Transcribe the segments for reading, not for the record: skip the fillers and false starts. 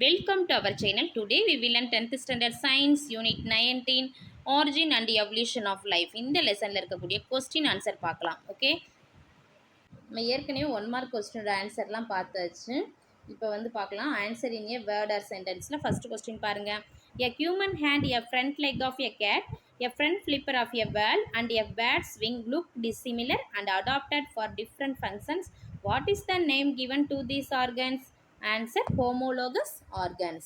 Welcome to our channel. Today we will learn 10th standard science unit 19 origin and evolution of life. இந்த லெசன்ல இருக்கக்கூடிய question answer பார்க்கலாம். Okay, நம்ம ஏற்கனவே 1 mark கொஸ்டினோட ஆன்சர்லாம் பார்த்தாச்சு. இப்போ வந்து பார்க்கலாம் answer in a word or சென்டென்ஸில் ஃபர்ஸ்ட் கொஸ்டின் பாருங்க. A human hand, a front leg of a cat, a front flipper of a ball and a bat's wing look dissimilar and adapted for different functions. What is the name given to these organs? Answer: homologous organs.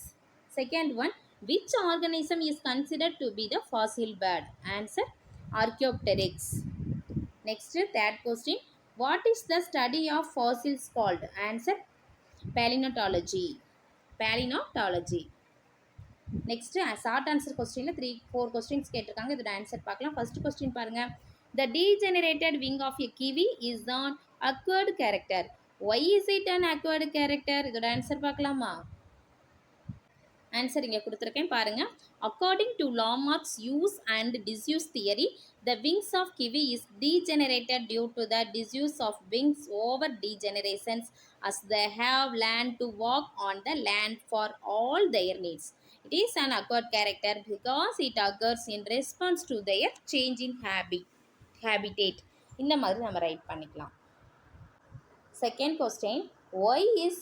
Second one, which organism is considered to be the fossil bird? Answer: Archaeopteryx. Next, third question, what is the study of fossils called? Answer: paleontology. Paleontology. Next, short answer question 3-4 questions கேட்டிருக்காங்க. இதோட answer பார்க்கலாம். First question பாருங்க. The degenerated wing of a kiwi is an acquired character. Why is it an acquired character? இதோட answer பார்க்கலாமா? Answer இங்கே கொடுத்துருக்கேன் பாருங்க. According to Lamarck's use and disuse theory, the wings of kiwi is degenerated due to the disuse of wings over degenerations as they have learned to walk on the land for all their needs. It is an acquired character because it occurs in response to their change in habitat. இந்த மாதிரி நம்ம right பண்ணிக்கலாம். Second question, why is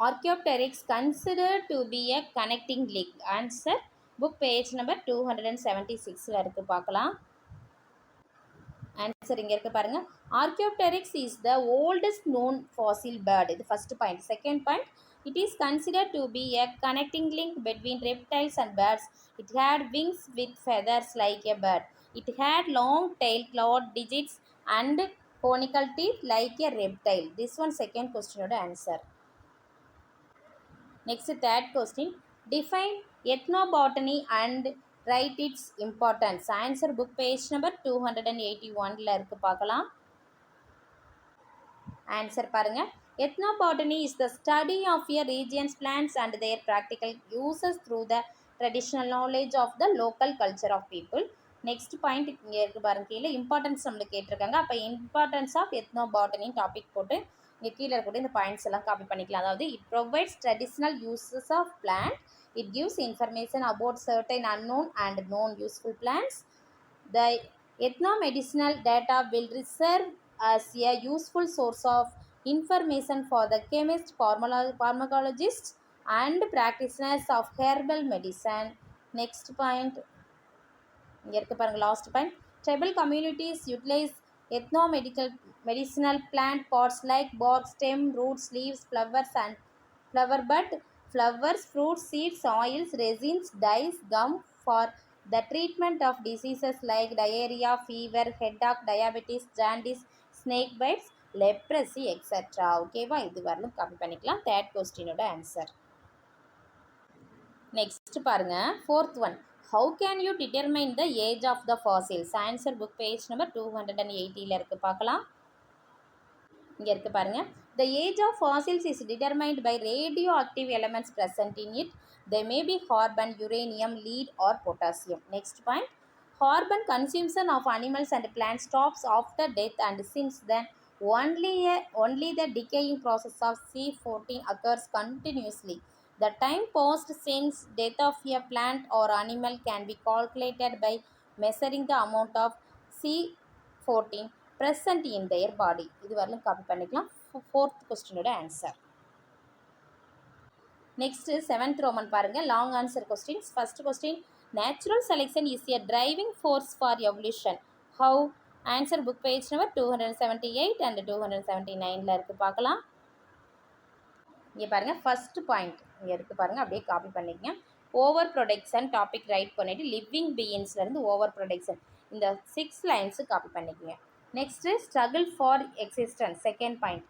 Archaeopteryx considered to be a connecting link? Answer: book page number 276 இருக்கு பார்க்கலாம். Answer இங்கே இருக்கு பாருங்க. Archaeopteryx is the oldest known fossil bird. இது first point. Second point, it is considered to be a connecting link between reptiles and birds. It had wings with feathers like a bird. It had long tail, clawed digits and conical teeth like a reptile. This one second question oda answer. Next, third question, define ethnobotany and write its importance. Answer book page number 281 ல இருக்கு பார்க்கலாம். Answer பாருங்க. Ethnobotany is the study of a region's plants and their practical uses through the traditional knowledge of the local culture of people. Next point இங்கே இருக்கு பாருங்க. கீழே importance நம்மளுக்கு கேட்டிருக்காங்க. அப்போ இம்பார்ட்டன்ஸ் ஆஃப் எத்னோபாட்டனி டாபிக் போட்டு இங்கே கீழே இருக்கக்கூடிய இந்த பாயிண்ட்ஸ் எல்லாம் காப்பி பண்ணிக்கலாம். அதாவது it provides traditional uses of plant. It gives information about certain unknown and known useful plants. The ethnomedicinal data will serve as a useful source of information for the chemists, pharmacologists and practitioners of herbal medicine. Next point, இங்கே இருக்கு பாருங்க. Last point, tribal communities utilize medicinal plant parts like bark, stem, roots, leaves, flowers and flower bud, flowers, fruits, seeds, oils, resins, dyes, gum for the treatment of diseases like diarrhea, fever, headache, diabetes, jaundice, snake bites, leprosy, etc. ஓகேவா? இது வரலும் copy பண்ணிக்கலாம். Third கொஸ்டினோட answer. Next பாருங்க. Fourth one, how can you determine the age of the fossils? Answer book page number 280 ல இருக்கு பார்க்கலாம். இங்கே இருக்கு பாருங்க. The age of fossils is determined by radioactive elements present in it. They may be carbon, uranium, lead or potassium. Next point, carbon consumption of animals and plants stops after death and since then only the decaying process of C14 occurs continuously. The time passed since death of a plant or animal can be calculated by measuring the amount of C14 present in their body. இது வரலும் copy பண்ணிக்கலாம். Fourth கொஸ்டினோட answer. Next seventh roman பாருங்க. Long answer questions. First question, natural selection is a driving force for evolution. How? Answer book page number 278 and 279ல இருக்கு பார்க்கலாம். இங்கே பாருங்க. ஃபர்ஸ்ட் பாயிண்ட் இங்கே இருக்கு பாருங்க. அப்படியே காப்பி பண்ணிக்கங்க. ஓவர் ப்ரொடக்ஷன் டாபிக் ரைட் பண்ணிட்டு லிவிங் பீயிங்ஸ்லேருந்து ஓவர் ப்ரொடக்ஷன் இந்த 6 லைன்ஸு காப்பி பண்ணிக்கங்க. Next struggle for existence second point.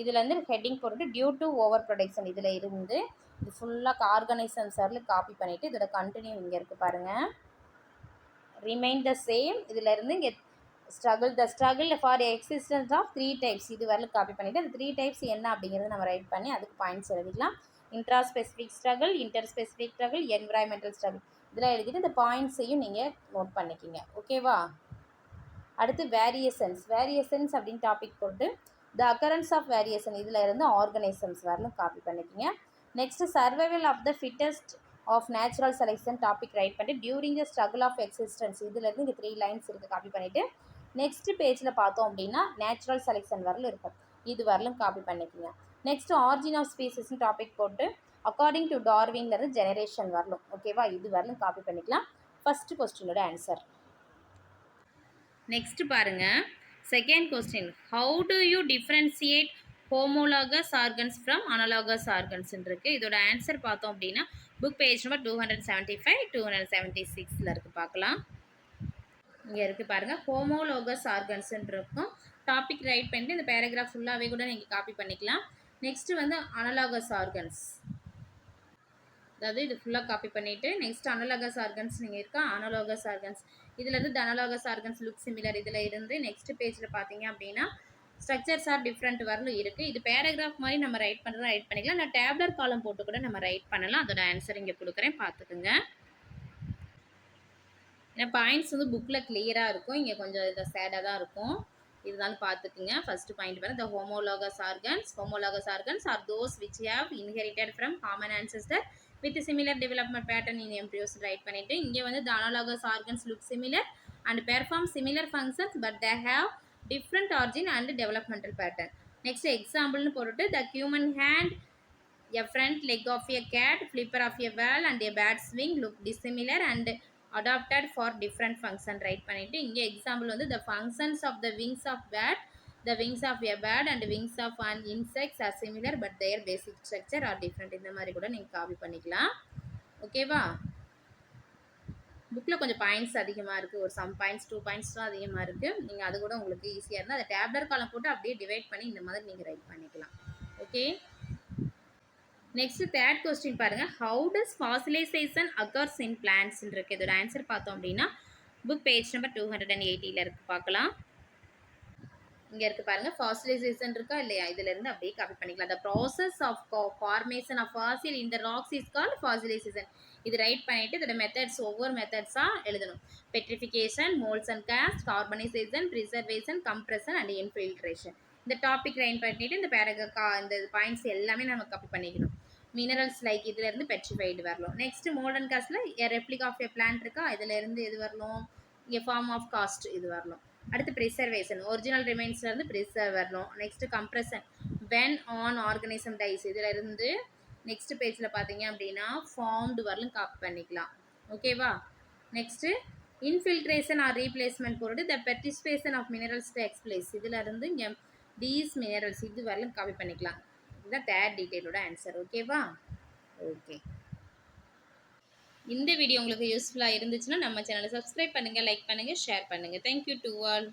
இதுலேருந்து ஹெட்டிங் போட்டு டியூ டு ஓவர் ப்ரொடக்ஷன் இதில் இருந்து இது ஃபுல்லாக ஆர்கனைசேஷன் சார்ல காப்பி பண்ணிவிட்டு இதோட கண்டினியூ இங்கே இருக்குது பாருங்கள். Remain the same. இதில் இருந்து இங்கே struggle for existence of 3 types இது வரலும் காப்பி பண்ணிவிட்டு அந்த 3 டைப்ஸ் என்ன அப்படிங்கிறத நம்ம ரைட் பண்ணி அதுக்கு பாயிண்ட்ஸ் எழுதிக்கலாம். Intra specific struggle, inter specific struggle, environmental struggle இதெல்லாம் எழுதிட்டு இந்த பாயிண்ட்ஸையும் நீங்கள் நோட் பண்ணிக்கிங்க. ஓகேவா? அடுத்து வேரியேஷன்ஸ். வேரியேஷன்ஸ் அப்படின்னு டாபிக் போட்டு த அக்கரன்ஸ் ஆஃப் வேரியேஷன் இதில் இருந்து ஆர்கனைசம்ஸ் வரலும் காப்பி பண்ணிக்கிங்க. Next survival of the fittest of natural selection topic write பண்ணிட்டு during the struggle of existence இதுலேருந்து இங்கே 3 லைன்ஸ் இருக்குது காப்பி பண்ணிவிட்டு நெக்ஸ்ட் பேஜில் பார்த்தோம் அப்படின்னா நேச்சுரல் செலெக்ஷன் வரலும் இருக்கும், இது வரலும் காப்பி பண்ணிக்கோங்க. நெக்ஸ்ட் ஆரிஜின் ஆஃப் ஸ்பீசிஸ்னு டாபிக் போட்டு அக்கார்டிங் டு டார்வின்லேருந்து ஜெனரேஷன் வரலும். ஓகேவா, இது வரலும் காப்பி பண்ணிக்கலாம். ஃபஸ்ட்டு கொஸ்டினோட ஆன்சர். நெக்ஸ்ட் பாருங்க, second question, how do you differentiate homologous organs from analogous organs இருக்குது. இதோட ஆன்சர் பார்த்தோம் அப்படின்னா புக் பேஜ் நம்பர் 275 276 இருக்குது, பார்க்கலாம். இங்கே இருக்குது பாருங்கள், ஹோமோலோகஸ் ஆர்கன்ஸ்ன்னு இருக்கும். டாபிக் ரைட் பண்ணிட்டு இந்த பேராகிராஃப் ஃபுல்லாகவே கூட நீங்கள் காப்பி பண்ணிக்கலாம். நெக்ஸ்ட்டு வந்து அனலாகஸ் ஆர்கன்ஸ், அதாவது இது ஃபுல்லாக காப்பி பண்ணிவிட்டு நெக்ஸ்ட் அனலாகஸ் ஆர்கன்ஸ் நீங்கள் இருக்கா, அனலாகஸ் ஆர்கன்ஸ் இதுலேருந்து த அனலாகஸ் ஆர்கன்ஸ் லுக் சிமிலர் இதில் இருந்து நெக்ஸ்ட் பேஜில் பார்த்தீங்க அப்படின்னா ஸ்ட்ரக்சர்ஸ் ஆர் டிஃப்ரெண்ட் வரலும் இருக்குது. இது பேராகிராஃப் மாதிரி நம்ம ரைட் பண்ணுறதா ரைட் பண்ணிக்கலாம், நான் டேப்லர் காலம் போட்டு கூட நம்ம ரைட் பண்ணலாம். அதோட ஆன்சர் இங்கே கொடுக்குறேன், பார்த்துக்குங்க. ஏன்னா பாயிண்ட்ஸ் வந்து புக்கில் கிளியராக இருக்கும், இங்கே கொஞ்சம் இதை சேடாக தான் இருக்கும், இருந்தாலும் பார்த்துக்குங்க. ஃபர்ஸ்ட் பாயிண்ட் பாருங்க, the homologous organs are those which have inherited from common ancestor with similar development pattern in embryos write பண்ணிவிட்டு இங்கே வந்து the analogous organs look similar and perform similar functions but they have different origin and developmental pattern. Next எக்ஸாம்பிள்னு போட்டுட்டு the human hand, a front leg of a cat, flipper of a whale and a bat's wing look dissimilar and adapted for different function right பண்ணிவிட்டு இங்கே example வந்து the functions of the wings of bat, the wings of a bird and wings of an insects are similar but their basic structure are different. இந்த மாதிரி கூட நீங்கள் copy பண்ணிக்கலாம். ஓகேவா, புக்கில் கொஞ்சம் பாயிண்ட்ஸ் அதிகமாக இருக்குது, ஒரு சம் பாயிண்ட்ஸ் 2 பாயிண்ட்ஸ் தான் அதிகமாக இருக்குது. நீங்கள் அது கூட உங்களுக்கு ஈஸியாக இருந்தால் அதை டேப்லர் காலம் போட்டு அப்படியே டிவைட் பண்ணி இந்த மாதிரி நீங்கள் ரைட் பண்ணிக்கலாம். ஓகே, நெக்ஸ்ட் தேர்ட் கொஸ்டின் பாருங்கள், how does fossilisation occurs in plants இருக்குது. இதோட ஆன்சர் பார்த்தோம் அப்படின்னா புக் பேஜ் நம்பர் 280 இருக்குது, பார்க்கலாம். இங்கே இருக்குது பாருங்கள், ஃபாசிலைசேஷன் இருக்கா இல்லையா, இதிலேருந்து அப்படியே காப்பி பண்ணிக்கலாம். The process of formation of fossil இந்த ராக்ஸ் இஸ் கால்ட் ஃபாசிலைசேஷன். இது ரைட் பண்ணிவிட்டு இதோட மெத்தட்ஸ் ஒவ்வொரு மெத்தட்ஸாக எழுதணும். Petrification, moulds and cast, carbonisation, preservation, compression and infiltration. இந்த டாபிக் ரைட் பண்ணிவிட்டு இந்த இந்த பாயிண்ட்ஸ் எல்லாமே நம்ம காப்பி பண்ணிக்கணும். மினரல்ஸ் லைக் இதிலேருந்து பெட்ரிஃபைடு வரலாம். நெக்ஸ்ட் மோல்ட் அண்ட் காஸ்ட்டில் ரெப்ளிகா ஆஃப் எ பிளான்ட் இருக்கா, இதிலேருந்து எது வரணும், இங்கே ஃபார்ம் ஆஃப் காஸ்ட் இது வரணும். அடுத்து ப்ரிசர்வேஷன், ஒரிஜினல் ரிமைன்ஸ்லேருந்து ப்ரிசர்வ் வரணும். Next compression, when an organism dies இதிலேருந்து நெக்ஸ்ட் பேஜில் பார்த்தீங்க அப்படின்னா ஃபார்ம்டு வரலும் காப்பி பண்ணிக்கலாம். ஓகேவா, நெக்ஸ்ட்டு இன்ஃபில்ட்ரேஷன் ஆர் ரீப்ளேஸ்மெண்ட் போட்டு த பெர்டிஸ்பேஷன் ஆஃப் மினரல்ஸ் டேக்ஸ் பிளேஸ் இதிலேருந்து இங்கே தீஸ் மினரல்ஸ் இது வரலும் காப்பி பண்ணிக்கலாம். இதுதான் தேர்ட் டீட்டெயிலோட ஆன்சர். ஓகேவா, ஓகே. இந்த வீடியோ உங்களுக்கு யூஸ்ஃபுல்லாக இருந்துச்சுன்னா நம்ம சேனலை சப்ஸ்கிரைப் பண்ணுங்கள், லைக் பண்ணுங்கள், ஷேர் பண்ணுங்கள். Thank you to all.